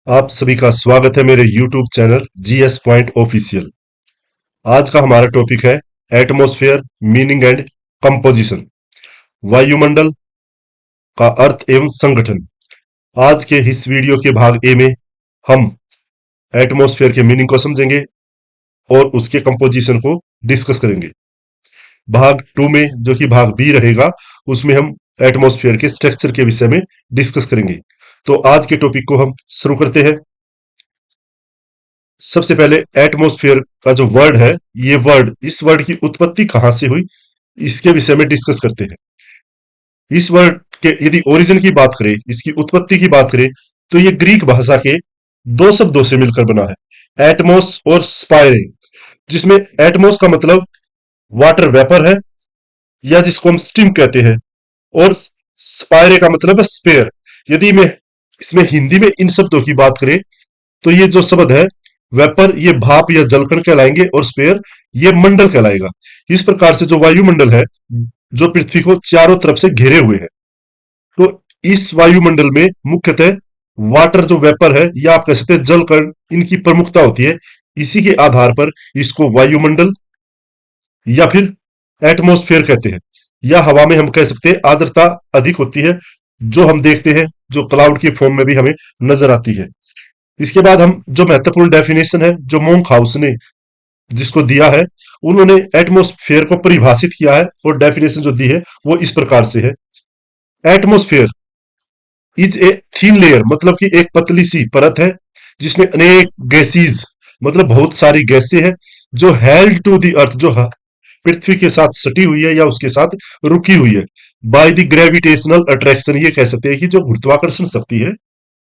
आप सभी का स्वागत है मेरे YouTube channel GS point official. आज का हमारा टॉपिक है एटमॉस्फेयर मीनिंग एंड कंपोजिशन। वायुमंडल का अर्थ एवं संगठन। आज के इस वीडियो के भाग ए में हम एटमॉस्फेयर के मीनिंग को समझेंगे और उसके कंपोजिशन को डिस्कस करेंगे। भाग टू में जो कि भाग बी रहेगा, उसमें हम एटमॉस्फेयर के स्ट्रक्चर के विषय में डिस्कस करेंगे। तो आज के टॉपिक को हम शुरू करते हैं। सबसे पहले एटमॉस्फेयर का जो वर्ड है, इस वर्ड की उत्पत्ति कहां से हुई, इसके विषय में डिस्कस करते हैं। इस वर्ड के यदि ओरिजिन की बात करें, इसकी उत्पत्ति की बात करें, तो ये ग्रीक भाषा के दो शब्दों से मिलकर बना है, एटमोस और स्पायरे। जिसमें एटमोस का मतलब वाटर वेपर है या जिसको हम स्टीम कहते हैं, और स्पायरे का मतलब है स्पेयर। यदि मैं इसमें हिंदी में इन शब्दों की बात करें, तो ये जो शब्द है वेपर, ये भाप या जलकण कहलाएंगे, और स्पेयर ये मंडल कहलाएगा। इस प्रकार से जो वायुमंडल है, जो पृथ्वी को चारों तरफ से घेरे हुए है, तो इस वायुमंडल में मुख्यतः वाटर जो वेपर है, या आप कह सकते हैं जलकण, इनकी प्रमुखता होती है। इसी के आधार पर इसको वायुमंडल या फिर एटमॉस्फेयर कहते हैं। या हवा में हम कह सकते हैं आर्द्रता अधिक होती है, जो हम देखते हैं, जो क्लाउड के फॉर्म में भी हमें नजर आती है। इसके बाद हम जो महत्वपूर्ण डेफिनेशन है, जो मोंक हाउस ने जिसको दिया है, उन्होंने एटमॉस्फेयर को परिभाषित किया है, और डेफिनेशन जो दी है वो इस प्रकार से है। Atmosphere is a thin layer, मतलब कि एक पतली सी परत है जिसमें अनेक गैसेज, मतलब बहुत सारी गैसें हैं, जो हेल्ड टू द अर्थ, जो पृथ्वी के साथ सटी हुई है या उसके साथ रुकी हुई है, बाय द ग्रेविटेशनल अट्रैक्शन। ये कह सकते हैं कि जो गुरुत्वाकर्षण शक्ति है,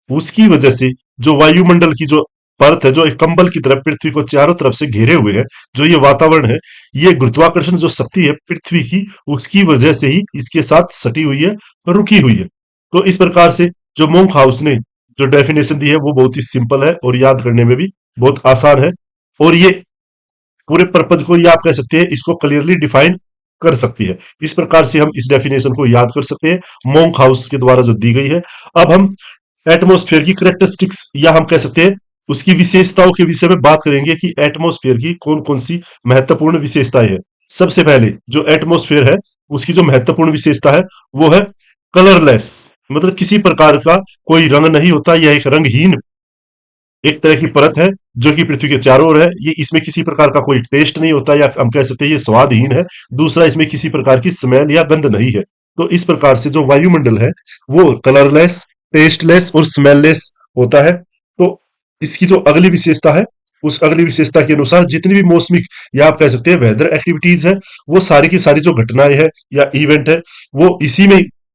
उसकी वजह से जो वायुमंडल की जो परत है, जो एक कंबल की तरफ पृथ्वी को चारों तरफ से घेरे हुए है, जो ये वातावरण है, ये गुरुत्वाकर्षण जो शक्ति है पृथ्वी की, उसकी वजह से ही इसके साथ सटी हुई है, रुकी हुई है। तो इस प्रकार से जो मोंक हाउस ने जो डेफिनेशन दी है, वो बहुत ही सिंपल है और याद करने में भी बहुत आसान है, और ये पूरे पर्पज को, ये आप कह सकते हैं, इसको क्लियरली डिफाइन कर सकती है। इस प्रकार से हम इस डेफिनेशन को याद कर सकते हैं, मोंक हाउस के द्वारा जो दी गई है। अब हम एटमॉस्फेयर की करेक्टरिस्टिक्स, या हम कह सकते हैं उसकी विशेषताओं के विषय में बात करेंगे कि एटमॉस्फेयर की कौन कौन सी महत्वपूर्ण विशेषताएं हैं। सबसे पहले जो एटमॉस्फेयर है, उसकी जो महत्वपूर्ण विशेषता है, वो है कलरलेस, मतलब किसी प्रकार का कोई रंग नहीं होता, यह एक रंगहीन एक तरह की परत है जो कि पृथ्वी के चारों ओर है। ये इसमें किसी प्रकार का कोई टेस्ट नहीं होता, या हम कह सकते हैं ये स्वादहीन है। दूसरा, इसमें किसी प्रकार की स्मेल या गंध नहीं है। तो इस प्रकार से जो वायुमंडल है, वो कलरलेस, टेस्टलेस और स्मेललेस होता है। तो इसकी जो अगली विशेषता है, उस अगली विशेषता के अनुसार जितनी भी मौसमिक, या आप कह सकते हैं वेदर एक्टिविटीज है, वो सारी की सारी जो घटनाएं हैं या इवेंट है, वो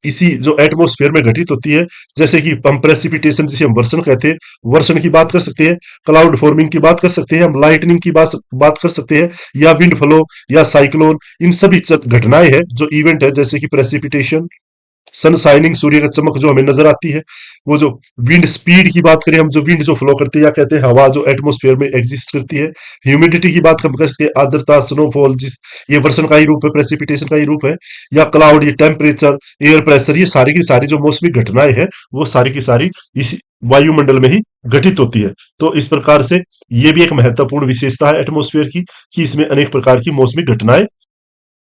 इसी जो एटमॉस्फेयर में घटित होती है। जैसे कि हम प्रेसिपिटेशन, जिसे हम वर्षण कहते हैं, वर्षण की बात कर सकते हैं, क्लाउड फॉर्मिंग की बात कर सकते हैं, हम लाइटनिंग की बात कर सकते हैं, या विंड फ्लो या साइक्लोन। इन सभी घटनाएं हैं जो इवेंट है, जैसे कि प्रेसिपिटेशन, सन शाइनिंग, सूर्य का चमक जो हमें नजर आती है, वो जो विंड स्पीड की बात करें, हम जो विंड जो फ्लो करती है, या कहते हैं हवा जो एटमॉस्फेयर में एग्जिस्ट करती है। ह्यूमिडिटी की बात हम कह सकते हैं, आर्द्रता, स्नोफॉल, जिस ये वर्षण का ही रूप है, प्रेसिपिटेशन का ही रूप है। या क्लाउड, ये टेम्परेचर, एयर प्रेशर, ये सारी की सारी जो मौसमी घटनाएं हैं, वो सारी की सारी इस वायुमंडल में ही घटित होती है। तो इस प्रकार से ये भी एक महत्वपूर्ण विशेषता है एटमॉस्फेयर की, कि इसमें अनेक प्रकार की मौसमी घटनाएं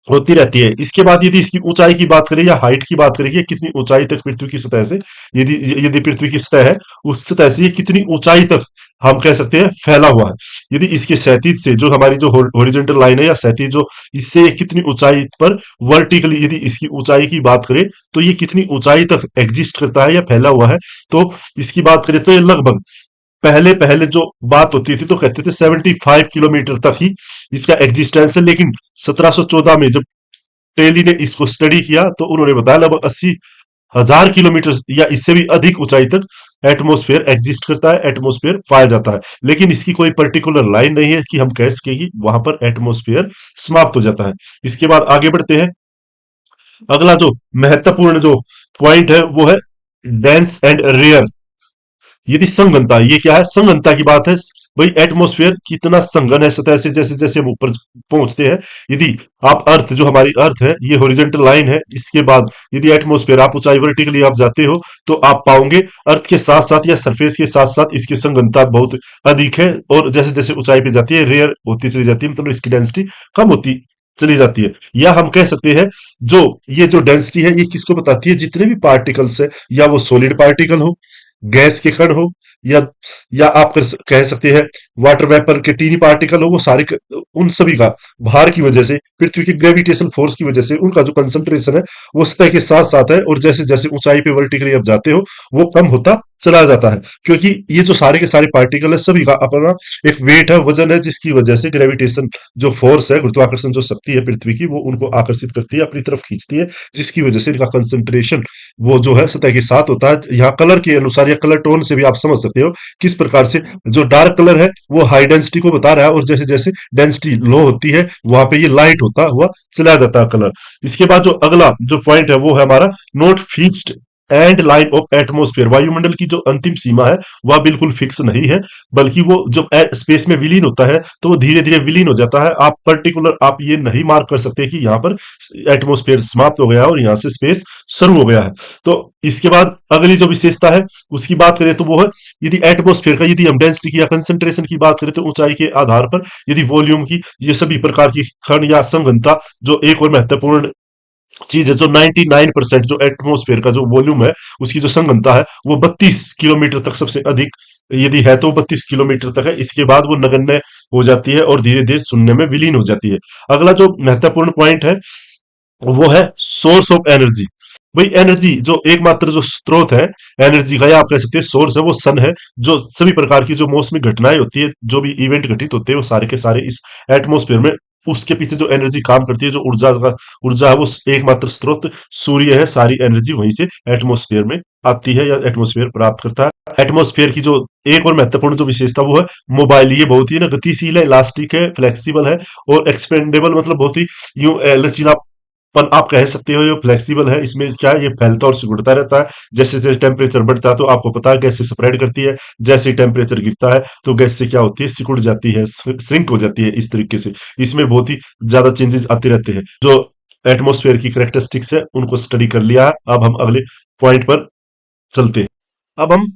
होती रहती है। इसके बाद यदि इसकी ऊंचाई की बात करें या हाइट की बात करें, कि कितनी ऊंचाई तक पृथ्वी की सतह से, यदि यदि पृथ्वी की सतह है, उस सतह से ये कितनी ऊंचाई तक हम कह सकते हैं फैला हुआ है। यदि इसके क्षैतिज से जो हमारी जो हॉरिजॉन्टल लाइन है, या क्षैतिज जो, इससे ये कितनी ऊंचाई पर वर्टिकली यदि इसकी ऊंचाई की बात करें, तो ये कितनी ऊंचाई तक एग्जिस्ट करता है या फैला हुआ है। तो इसकी बात करें तो ये लगभग, पहले पहले जो बात होती थी तो कहते थे 75 किलोमीटर तक ही इसका एग्जिस्टेंस है। लेकिन 1714 में जब टेली ने इसको स्टडी किया, तो उन्होंने बताया लगभग 80,000 किलोमीटर या इससे भी अधिक ऊंचाई तक एटमॉस्फेयर एग्जिस्ट करता है, एटमॉस्फेयर पाया जाता है। लेकिन इसकी कोई पर्टिकुलर लाइन नहीं है कि हम कह सके कि वहां पर एटमॉस्फेयर समाप्त हो जाता है। इसके बाद आगे बढ़ते हैं। अगला जो महत्वपूर्ण जो पॉइंट है, वो है डेंस एंड रेयर। यदि संघनता, ये क्या है, संघनता की बात है। भाई एटमॉस्फेयर कितना संघन है सतह से, जैसे जैसे हम ऊपर पहुंचते हैं। यदि आप अर्थ, जो हमारी अर्थ है, ये हॉरिजॉन्टल लाइन है, इसके बाद यदि एटमॉस्फेयर आप ऊंचाई वर्टिकली आप जाते हो तो आप पाओगे अर्थ के साथ साथ या सरफेस के साथ साथ इसकी संघनता बहुत अधिक है, और जैसे जैसे ऊंचाई पे जाती है रेयर होती चली जाती है, मतलब इसकी डेंसिटी कम होती चली जाती है। या हम कह सकते हैं, जो ये जो डेंसिटी है ये किसको बताती है, जितने भी पार्टिकल्स है, या वो सॉलिड पार्टिकल हो, गैस के कण हो, या आप कह सकते हैं वाटर वेपर के टीनी पार्टिकल हो, वो सारे उन सभी का भार की वजह से, पृथ्वी की ग्रेविटेशन फोर्स की वजह से उनका जो कंसंट्रेशन है वो सतह के साथ साथ है, और जैसे जैसे ऊंचाई पे वर्टिकली आप जाते हो वो कम होता चला जाता है। क्योंकि ये जो सारे के सारे पार्टिकल है सभी का अपना एक वेट है, वजन है, जिसकी वजह से ग्रेविटेशन जो फोर्स है, गुरुत्वाकर्षण जो शक्ति है पृथ्वी की, वो उनको आकर्षित करती है, अपनी तरफ खींचती है, जिसकी वजह से इनका कंसंट्रेशन वो जो है सतह के साथ होता है। यहाँ कलर के अनुसार या कलर टोन से भी आप समझ सकते हो किस प्रकार से जो डार्क कलर है वो हाई डेंसिटी को बता रहा है, और जैसे जैसे डेंसिटी लो होती है वहां पे ये लाइट होता हुआ चला जाता है कलर। इसके बाद जो अगला जो पॉइंट है वो है हमारा not fixed and line of atmosphere. वायुमंडल की जो अंतिम सीमा है वह बिल्कुल फिक्स नहीं है, बल्कि वो जब स्पेस में विलीन होता है तो वो धीरे धीरे विलीन हो जाता है। आप पर्टिकुलर आप ये नहीं मार्क कर सकते कि यहाँ पर एटमोस्फेयर समाप्त हो गया है और यहाँ से स्पेस शुरू हो गया है। तो इसके बाद अगली जो विशेषता है उसकी बात करें तो वो है, यदि एटमोस्फेयर का यदि हम डेंसिटी की या कंसंट्रेशन की बात करें तो ऊंचाई के आधार पर यदि वॉल्यूम की ये सभी प्रकार की खंड या संघनता, जो एक और महत्वपूर्ण चीज है, जो 99% जो एटमोस्फेयर का जो वॉल्यूम है उसकी जो संघनता है वो 32 किलोमीटर तक सबसे अधिक यदि है तो 32 किलोमीटर तक है। इसके बाद वो नगण्य हो जाती है और धीरे धीरे शून्य में विलीन हो जाती है। अगला जो महत्वपूर्ण पॉइंट है वो है सोर्स ऑफ एनर्जी। भाई एनर्जी जो एकमात्र जो स्रोत है एनर्जी का, या आप कह सकते हैं सोर्स है, वो सन है। जो सभी प्रकार की जो मौसमी घटनाएं होती है, जो भी इवेंट घटित होते हैं, वो सारे के सारे इस एटमॉस्फेयर में, उसके पीछे जो एनर्जी काम करती है, जो ऊर्जा है, वो एकमात्र स्रोत सूर्य है। सारी एनर्जी वहीं से एटमॉस्फेयर में आती है या एटमॉस्फेयर प्राप्त करता है। एटमॉस्फेयर की जो एक और महत्वपूर्ण जो विशेषता वो है मोबाइल। ये बहुत ही ना गतिशील है, इलास्टिक है, फ्लेक्सिबल है और एक्सपेंडेबल, मतलब बहुत ही यूं लचीला पर आप कह सकते हो ये फ्लेक्सिबल है। इसमें क्या है, ये फैलता और सिकुड़ता रहता है। जैसे जैसे टेम्परेचर बढ़ता है तो आपको पता है गैस से स्प्रेड करती है, जैसे ही टेम्परेचर गिरता है तो गैस से क्या होती है, सिकुड़ जाती है, श्रिंक हो जाती है। इस तरीके से इसमें बहुत ही ज्यादा चेंजेस आते रहते हैं। जो एटमोस्फेयर की करेक्टरिस्टिक्स है उनको स्टडी कर लिया है, अब हम अगले पॉइंट पर चलते हैं। अब हम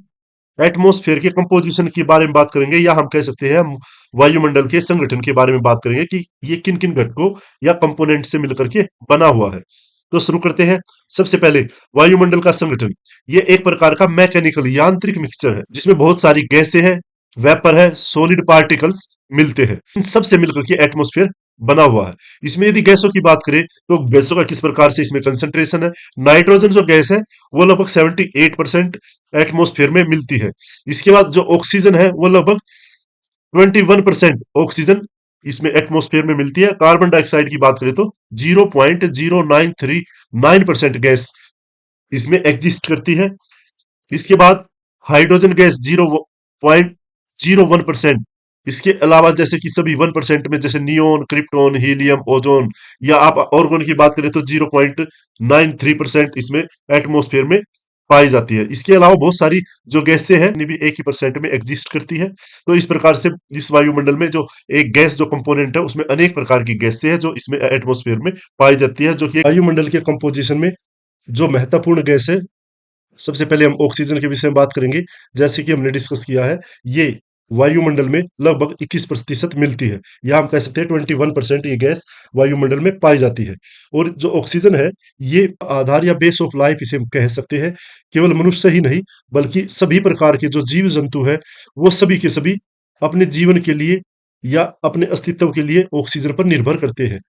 एटमॉस्फेयर के कंपोजिशन के बारे में बात करेंगे, या हम कह सकते हैं हम वायुमंडल के संगठन के बारे में बात करेंगे कि ये किन किन घटकों या कंपोनेंट से मिलकर के बना हुआ है। तो शुरू करते हैं। सबसे पहले वायुमंडल का संगठन, ये एक प्रकार का मैकेनिकल यांत्रिक मिक्सचर है जिसमें बहुत सारी गैसें हैं, वेपर है, सॉलिड पार्टिकल्स मिलते हैं। इन सब से मिलकर के एटमॉस्फेयर बना हुआ है। इसमें यदि गैसों की बात करें तो गैसों का किस प्रकार से इसमें कंसंट्रेशन है। नाइट्रोजन जो गैस है वो लगभग 78% एटमॉस्फेयर में मिलती है। इसके बाद जो ऑक्सीजन है वो लगभग 21% ऑक्सीजन इसमें एटमॉस्फेयर में मिलती है। कार्बन डाइऑक्साइड की बात करें तो 0.0939% गैस इसमें एग्जिस्ट करती है। इसके बाद हाइड्रोजन गैस 0.01%। इसके अलावा जैसे कि सभी 1% में, जैसे नियोन, क्रिप्टॉन, हीलियम, ओजोन, या आप ऑर्गन की बात करें तो 0.93% इसमें एटमॉस्फेयर में पाई जाती है। इसके अलावा बहुत सारी जो गैसें हैं भी एक ही परसेंट में एग्जिस्ट करती है। तो इस प्रकार से इस वायुमंडल में जो एक गैस जो कंपोनेंट है उसमें अनेक प्रकार की गैसें हैं जो इसमें एटमॉस्फेयर में पाई जाती है। जो कि वायुमंडल के कंपोजिशन में जो महत्वपूर्ण गैस है, सबसे पहले हम ऑक्सीजन के विषय में बात करेंगे। जैसे कि हमने डिस्कस किया है, ये वायुमंडल में लगभग 21% मिलती है, या हम कह सकते हैं 21% ये गैस वायुमंडल में पाई जाती है। और जो ऑक्सीजन है ये आधार या बेस ऑफ लाइफ इसे हम कह सकते हैं। केवल मनुष्य ही नहीं बल्कि सभी प्रकार के जो जीव जंतु है वो सभी के सभी अपने जीवन के लिए या अपने अस्तित्व के लिए ऑक्सीजन पर निर्भर करते हैं।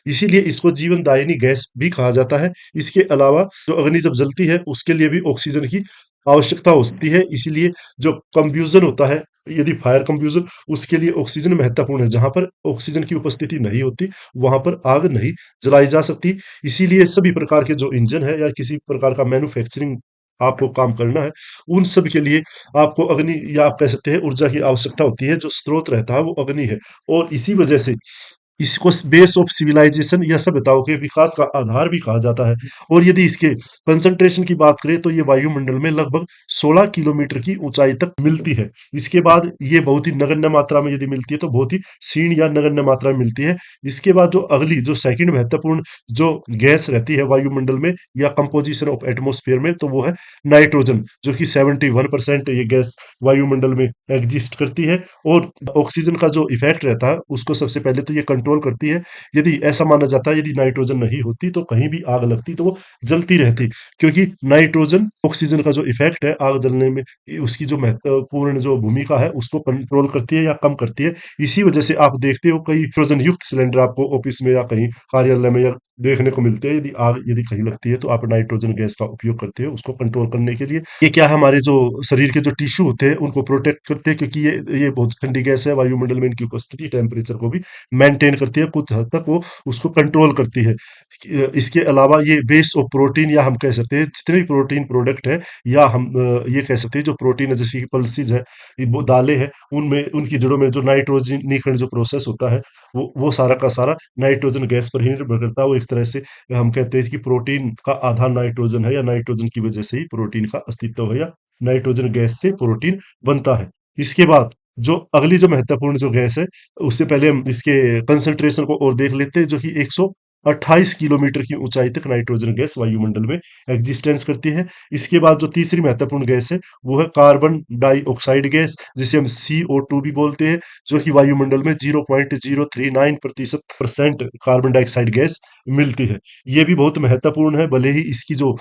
इसीलिए इसको जीवनदायिनी गैस भी कहा जाता है। इसके अलावा जो अग्नि जब जलती है उसके लिए भी ऑक्सीजन की आवश्यकता होती है। इसीलिए जो कंब्यूजन होता है, यदि फायर कंब्यूजन, उसके लिए ऑक्सीजन महत्वपूर्ण है। जहां पर ऑक्सीजन की उपस्थिति नहीं होती वहां पर आग नहीं जलाई जा सकती। इसीलिए सभी प्रकार के जो इंजन है या किसी प्रकार का मैन्युफैक्चरिंग आपको काम करना है, उन सब के लिए आपको अग्नि या आप कह सकते हैं ऊर्जा की आवश्यकता होती है। जो स्रोत रहता है वो अग्नि है, और इसी वजह से इसको बेस ऑफ सिविलाइजेशन या सभ्यताओं के विकास का आधार भी कहा जाता है। और यदि इसके कंसंट्रेशन की बात करें तो ये वायुमंडल में लगभग 16 किलोमीटर की ऊंचाई तक मिलती है। इसके बाद ये बहुत ही नगण्य मात्रा में यदि मिलती है तो बहुत ही क्षीण या नगण्य मात्रा में मिलती है। इसके बाद जो अगली जो सेकंड महत्वपूर्ण जो गैस रहती है वायुमंडल में या कंपोजिशन ऑफ एटमॉस्फेयर में, तो वो है नाइट्रोजन, जो कि 71% ये गैस वायुमंडल में एग्जिस्ट करती है। और ऑक्सीजन का जो इफेक्ट रहता है उसको सबसे पहले तो ये कंट्रोल करती है। यदि ऐसा माना जाता है यदि नाइट्रोजन नहीं होती तो कहीं भी आग लगती तो वो जलती रहती, क्योंकि नाइट्रोजन ऑक्सीजन का जो इफेक्ट है आग जलने में, उसकी जो महत्वपूर्ण जो भूमिका है उसको कंट्रोल करती है या कम करती है। इसी वजह से आप देखते हो कई नाइट्रोजन युक्त सिलेंडर आपको ऑफिस में या कहीं कार्यालय में या देखने को मिलते हैं। यदि आग यदि कहीं लगती है तो आप नाइट्रोजन गैस का उपयोग करते हो उसको कंट्रोल करने के लिए। ये क्या है, हमारे जो शरीर के जो टिश्यू होते हैं उनको प्रोटेक्ट करते हैं, क्योंकि ये बहुत ठंडी गैस है। वायुमंडल में इनकी उपस्थिति टेम्परेचर को भी मेंटेन करती है, कुछ हद तक वो उसको कंट्रोल करती है। इसके अलावा ये बेस ऑफ प्रोटीन, या हम कह सकते हैं जितने भी प्रोटीन प्रोडक्ट है, या हम ये कह सकते हैं जो प्रोटीन है जैसे कि पल्सीज है, वो दालें हैं, उनमें उनकी जड़ों में जो नाइट्रोजनीकरण जो प्रोसेस होता है वो सारा का सारा नाइट्रोजन गैस पर ही निर्भर करता है। वो एक तरह से हम कहते हैं कि प्रोटीन का आधार नाइट्रोजन है, या नाइट्रोजन की वजह से ही प्रोटीन का अस्तित्व है, या नाइट्रोजन गैस से प्रोटीन बनता है। इसके बाद जो अगली जो महत्वपूर्ण जो गैस है, उससे पहले हम इसके कंसंट्रेशन को और देख लेते हैं, जो कि 128 किलोमीटर की ऊंचाई तक नाइट्रोजन गैस वायुमंडल में एग्जिस्टेंस करती है। इसके बाद जो तीसरी महत्वपूर्ण गैस है वो है कार्बन डाइऑक्साइड गैस, जिसे हम CO2 भी बोलते हैं, जो कि वायुमंडल में 0.039% कार्बन डाइऑक्साइड गैस मिलती है। ये भी बहुत महत्वपूर्ण है, भले ही इसकी जो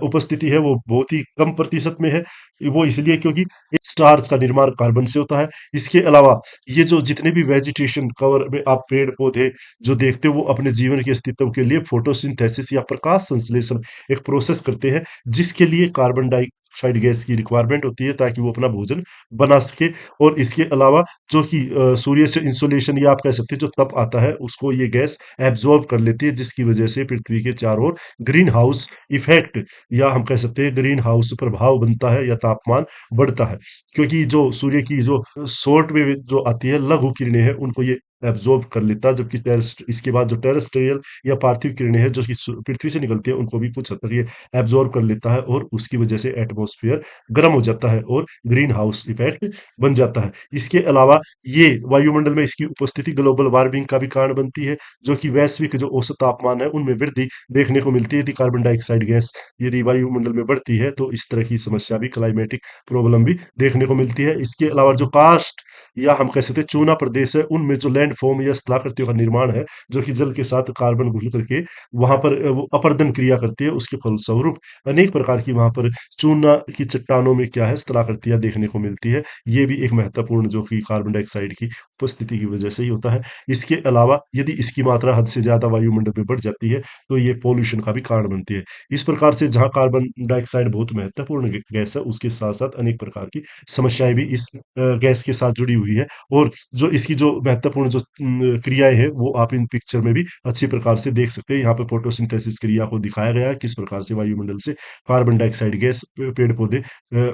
उपस्थिति है वो बहुत ही कम प्रतिशत में है। वो इसलिए क्योंकि स्टार्च का निर्माण कार्बन से होता है। इसके अलावा ये जो जितने भी वेजिटेशन कवर में आप पेड़ पौधे जो देखते हो वो अपने जीवन के अस्तित्व के लिए फोटोसिंथेसिस या प्रकाश संश्लेषण एक प्रोसेस करते हैं, जिसके लिए कार्बन डाइऑक्साइड गैस की रिक्वायरमेंट होती है ताकि वो अपना भोजन बना सके। और इसके अलावा जो कि सूर्य से इंसोलेशन या आप कह सकते हैं जो तप आता है उसको ये गैस एब्जॉर्ब कर लेती है, जिसकी वजह से पृथ्वी के चारों ओर ग्रीन हाउस इफेक्ट या हम कह सकते हैं ग्रीन हाउस प्रभाव बनता है या तापमान बढ़ता है। क्योंकि जो सूर्य की जो शॉर्ट वेव जो आती है लघु किरणें हैं उनको ये एब्जॉर्ब कर लेता है, जबकि इसके बाद जो टेरेस्ट्रियल या पार्थिव किरणें हैं जो कि पृथ्वी से निकलती है उनको भी कुछ हद तक ये एब्जॉर्ब कर लेता है, और उसकी वजह से एटमॉस्फेयर गर्म हो जाता है और ग्रीन हाउस इफेक्ट बन जाता है। इसके अलावा ये वायुमंडल में इसकी उपस्थिति ग्लोबल वार्मिंग का भी कारण बनती है, जो कि वैश्विक जो औसत तापमान है उनमें वृद्धि देखने को मिलती है। यदि कार्बन डाइऑक्साइड गैस यदि वायुमंडल में बढ़ती है तो इस तरह की समस्या भी, क्लाइमेटिक प्रॉब्लम भी देखने को मिलती है। इसके अलावा जो कास्ट या हम कह सकते हैं चूना प्रदेश है उनमें जो लैंड फॉर्म या स्थलाकृतियों का निर्माण है, जो कि जल के साथ कार्बन घुल करके वहां पर वो अपरदन क्रिया करती है, उसके फलस्वरूप अनेक प्रकार की वहां पर चूना की चट्टानों में क्या है स्थलाकृतियां देखने को मिलती है। ये भी एक महत्वपूर्ण जो कि कार्बन डाइऑक्साइड की उपस्थिति की वजह से ही होता है। इसके अलावा यदि इसकी मात्रा हद से ज्यादा वायुमंडल में बढ़ जाती है तो ये पॉल्यूशन का भी कारण बनती है। इस प्रकार से जहाँ कार्बन डाइऑक्साइड बहुत महत्वपूर्ण गैस है, उसके साथ साथ अनेक प्रकार की समस्याएं भी इस गैस के साथ जुड़ी हुई है। और जो इसकी जो महत्वपूर्ण जो क्रियाएं हैं वो आप इन पिक्चर में भी अच्छी प्रकार से देख सकते हैं। यहाँ पे फोटोसिंथेसिस क्रिया को दिखाया गया है, किस प्रकार से वायुमंडल से कार्बन डाइऑक्साइड गैस पेड़ पौधे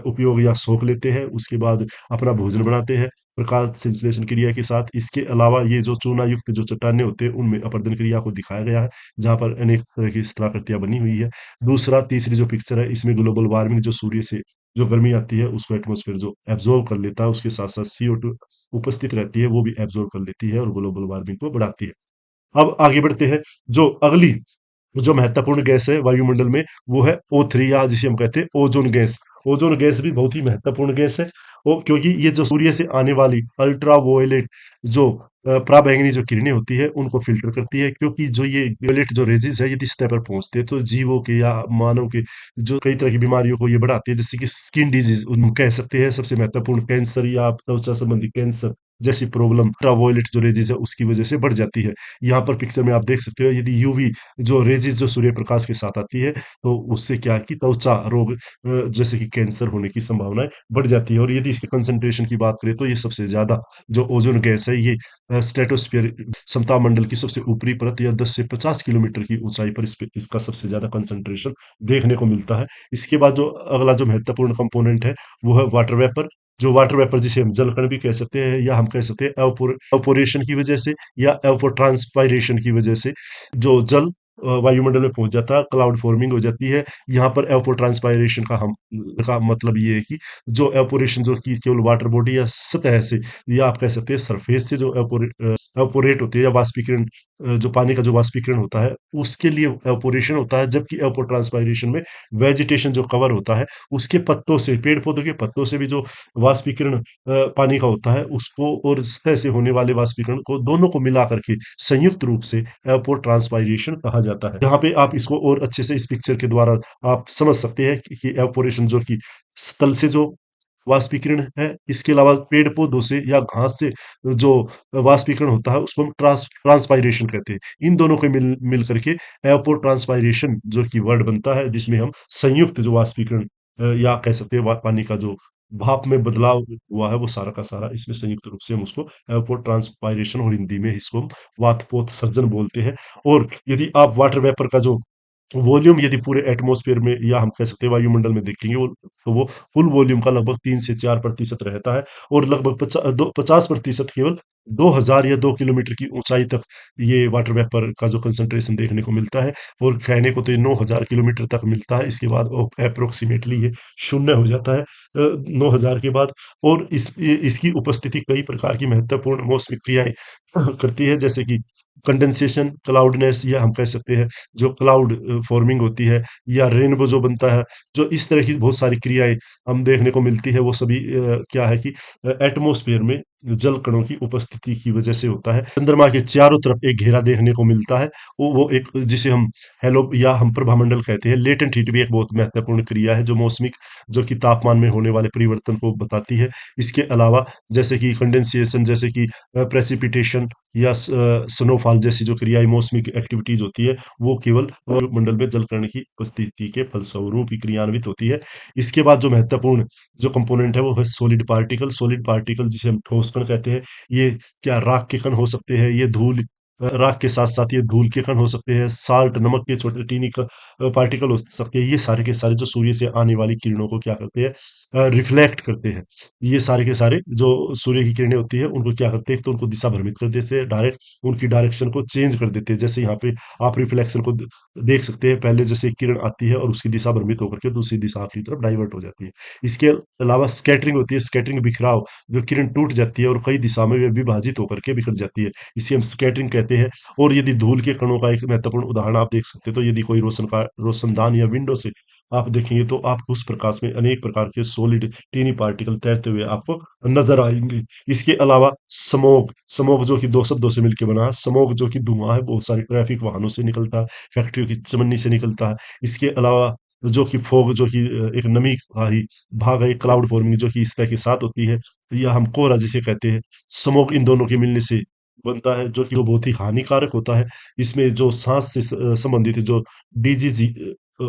उपयोग या सोख लेते हैं, उसके बाद अपना भोजन बनाते हैं प्रकाश संश्लेषण क्रिया के साथ। इसके अलावा ये जो चूना युक्त जो चट्टानें होते हैं उनमें अपरदन क्रिया को दिखाया गया है, जहाँ पर अनेक तरह की स्थलाकृतियां बनी हुई है। दूसरा तीसरी जो पिक्चर है इसमें ग्लोबल वार्मिंग, जो सूर्य से जो गर्मी आती है उसको एटमॉस्फेयर जो एब्जॉर्ब कर लेता है, उसके साथ साथ CO2 उपस्थित रहती है वो भी एब्जॉर्ब कर लेती है और ग्लोबल वार्मिंग को बढ़ाती है। अब आगे बढ़ते हैं। जो अगली जो महत्वपूर्ण गैस है वायुमंडल में वो है O3, या जिसे हम कहते हैं ओजोन गैस। ओजोन गैस भी बहुत ही महत्वपूर्ण गैस है, वो क्योंकि ये जो सूर्य से आने वाली अल्ट्रा वायलेट जो पराबैंगनी जो किरणें होती है उनको फिल्टर करती है, क्योंकि जो ये वायलेट जो रेजिस है यदि सतह पर पहुंचते हैं तो जीवों के या मानव के जो कई तरह की बीमारियों को ये बढ़ाती है, जैसे कि स्किन डिजीज उन कह सकते हैं, सबसे महत्वपूर्ण कैंसर या आप त्वचा संबंधी कैंसर जैसी प्रॉब्लम अल्ट्रावायलेट जो रेजिस है उसकी वजह से बढ़ जाती है। यहाँ पर पिक्चर में आप देख सकते हो यदि यूवी जो रेजिस जो सूर्य प्रकाश के साथ आती है तो उससे क्या है कि त्वचा रोग जैसे कि कैंसर होने की संभावनाएं बढ़ जाती है। और यदि इसके कंसंट्रेशन की बात करें तो ये सबसे ज्यादा जो ओजोन गैस है ये स्ट्रेटोस्फीयर समताप मंडल की सबसे ऊपरी परत या 10 से 50 किलोमीटर की ऊंचाई पर इसका सबसे ज्यादा कंसंट्रेशन देखने को मिलता है। इसके बाद जो अगला जो महत्वपूर्ण कंपोनेंट है वो है वाटर वेपर। जो वाटर वेपर जिसे हम जलकण भी कह सकते हैं या हम कह सकते हैं एवपोरेशन की वजह से या एवपोट्रांसपायरेशन की वजह से जो जल वायुमंडल में पहुंच जाता है, क्लाउड फॉर्मिंग हो जाती है। यहाँ पर एवपोट्रांसपायरेशन का मतलब ये है कि जो एवपोरेशन जो कि केवल वाटर बॉडी या सतह से या आप कह सकते हैं सरफेस से जो एवपोरेट होती है या वाष्पीकरण, जो पानी का जो वाष्पीकरण होता है उसके लिए एवपोरेशन होता है, जबकि एवपोट्रांसपायरेशन में वेजिटेशन जो कवर होता है उसके पत्तों से, पेड़ पौधों के पत्तों से भी जो वाष्पीकरण पानी का होता है उसको और सतह से होने वाले वाष्पीकरण को दोनों को मिला करके संयुक्त रूप से एवपोट्रांसपायरेशन कहा जाता है। यहाँ पे आप इसको और अच्छे से इस पिक्चर के द्वारा आप समझ सकते हैं कि एवपोरेशन जो कि स्थल से जो वाष्पीकरण है, इसके अलावा पेड़ पौधों से या घास से जो वाष्पीकरण होता है उसको हम ट्रांसपायरेशन कहते हैं। इन दोनों को मिल करके एवपोट्रांसपायरेशन जो कि वर्ड बनता है, जिसमें हम संयुक्त जो वाष्पीकरण या कह सकते हैं पानी का जो भाप में बदलाव हुआ है वो सारा का सारा इसमें संयुक्त रूप से हम उसको एयरपोर्ट ट्रांसपायरेशन और हिंदी में इसको हम वातपोत सर्जन बोलते हैं। और यदि आप वाटर वेपर का जो वॉल्यूम यदि पूरे एटमॉस्फेयर में या हम कह सकते हैं वायुमंडल में देखेंगे वो, तो वो फुल वॉल्यूम का लगभग 3 से 4% रहता है और लगभग 50% केवल 2000 या 2 किलोमीटर की ऊंचाई तक ये वाटर वेपर का जो कंसंट्रेशन देखने को मिलता है। और कहने को तो ये 9000 किलोमीटर तक मिलता है, इसके बाद अप्रोक्सीमेटली ये शून्य हो जाता है 9000 के बाद। और इसकी उपस्थिति कई प्रकार की महत्वपूर्ण मौसमी क्रियाएं करती है, जैसे कि कंडेंसेशन, क्लाउडनेस या हम कह सकते हैं जो क्लाउड फॉर्मिंग होती है या रेनबो जो बनता है। जो इस तरह की बहुत सारी क्रियाएं हम देखने को मिलती है वो सभी क्या है कि एटमॉस्फेयर में जल कणों की उपस्थिति की वजह से होता है। चंद्रमा के चारों तरफ एक घेरा देखने को मिलता है, वो एक जिसे हम हेलो या हम प्रभामंडल कहते हैं। लेटेंट हीट भी एक बहुत महत्वपूर्ण क्रिया है जो मौसमिक जो कि तापमान में होने वाले परिवर्तन को बताती है। इसके अलावा जैसे कि कंडेंसेशन, जैसे कि प्रेसिपिटेशन या स्नोफॉल जैसी जो क्रियाएं मौसमी एक्टिविटीज होती है वो केवल मंडल में जलकण की उपस्थिति के फलस्वरूप ही क्रियान्वित होती है। इसके बाद जो महत्वपूर्ण जो कंपोनेंट है वो है सॉलिड पार्टिकल। सॉलिड पार्टिकल जिसे हम ठोस कण कहते हैं, ये क्या राख के कण हो सकते हैं, ये धूल राख के साथ साथ ये धूल के कण हो सकते हैं, साल्ट नमक के छोटे टीनी पार्टिकल हो सकते हैं। ये सारे के सारे जो सूर्य से आने वाली किरणों को क्या करते हैं, रिफ्लेक्ट करते हैं। ये सारे के सारे जो सूर्य की किरणें होती है उनको क्या करते हैं, तो उनको दिशा भ्रमित कर देते हैं, डायरेक्ट उनकी डायरेक्शन को चेंज कर देते हैं। जैसे यहाँ पे आप रिफ्लेक्शन को देख सकते हैं, पहले जैसे एक किरण आती है और उसकी दिशा भ्रमित होकर के दूसरी दिशा की तरफ डाइवर्ट हो जाती है। इसके अलावा स्कैटरिंग होती है, स्कैटरिंग बिखराव, जो किरण टूट जाती है और कई दिशा में विभाजित होकर के बिखर जाती है, इसे हम स्कैटरिंग कहते हैं। और यदि धूल के कणों का एक महत्वपूर्ण उदाहरण आप देख सकते हैं, तो यदि कोई रोशनदान या विंडो से आप देखेंगे तो आपको उस प्रकाश में अनेक प्रकार के सॉलिड टीनी पार्टिकल तैरते हुए आपको नजर आएंगे। इसके अलावा स्मोक, स्मोक जो कि दो शब्दों से मिलकर बना है, स्मोक जो कि धुआं है, बहुत सारी ट्रैफिक वाहनों से निकलता है, फैक्ट्रियों की चिमनी से निकलता है। इसके अलावा जो कि फोग जो कि एक नमी का ही भाग है, क्लाउड फॉर्मिंग जो कि इस तरह के साथ होती है, या हम कोहरा जिसे कहते हैं। स्मोक इन दोनों के मिलने से बनता है जो कि वो बहुत ही हानिकारक होता है। इसमें जो सांस से संबंधित जो डिजीज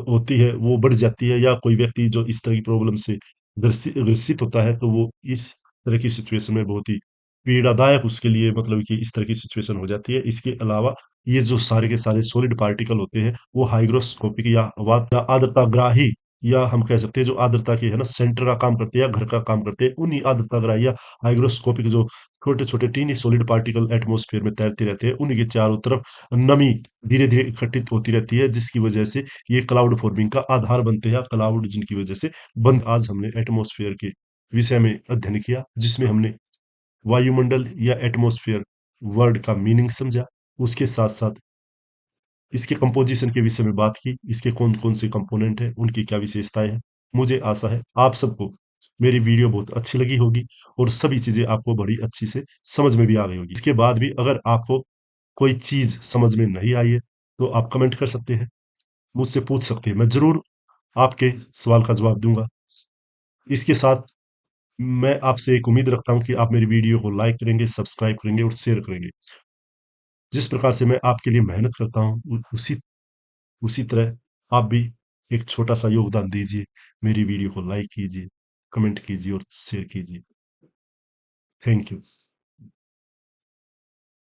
होती है वो बढ़ जाती है, या कोई व्यक्ति जो इस तरह की प्रॉब्लम से ग्रसित होता है तो वो इस तरह की सिचुएशन में बहुत ही पीड़ादायक उसके लिए, मतलब कि इस तरह की सिचुएशन हो जाती है। इसके अलावा ये जो सारे के सारे सॉलिड पार्टिकल होते हैं वो हाइग्रोस्कोपिक या आर्द्रताग्राही, या हम कह सकते हैं जो आर्द्रता के है ना सेंटर का काम करते हैं या घर का काम करते हैं, उन्हीं आर्द्रताग्राही या हाइग्रोस्कोपिक जो छोटे छोटे टीनी सॉलिड पार्टिकल एटमॉस्फेयर में तैरते रहते हैं, उन्हीं के चारों तरफ नमी धीरे धीरे इकट्ठित होती रहती है, जिसकी वजह से ये क्लाउड फॉर्मिंग का आधार बनते हैं, क्लाउड जिनकी वजह से बन। आज हमने एटमॉस्फेयर के विषय में अध्ययन किया, जिसमें हमने वायुमंडल या एटमॉस्फेयर वर्ड का मीनिंग समझा, उसके साथ साथ इसके कंपोजिशन के विषय में बात की, इसके कौन कौन से कंपोनेंट हैं, उनकी क्या विशेषताएं हैं। मुझे आशा है आप सबको मेरी वीडियो बहुत अच्छी लगी होगी और सभी चीजें आपको बड़ी अच्छी से समझ में भी आ गई होगी। इसके बाद भी अगर आपको कोई चीज समझ में नहीं आई है तो आप कमेंट कर सकते हैं, मुझसे पूछ सकते हैं, मैं जरूर आपके सवाल का जवाब दूंगा। इसके साथ मैं आपसे एक उम्मीद रखता हूं कि आप मेरी वीडियो को लाइक करेंगे, सब्सक्राइब करेंगे और शेयर करेंगे। जिस प्रकार से मैं आपके लिए मेहनत करता हूं उसी उसी तरह आप भी एक छोटा सा योगदान दीजिए, मेरी वीडियो को लाइक कीजिए, कमेंट कीजिए और शेयर कीजिए। Thank you.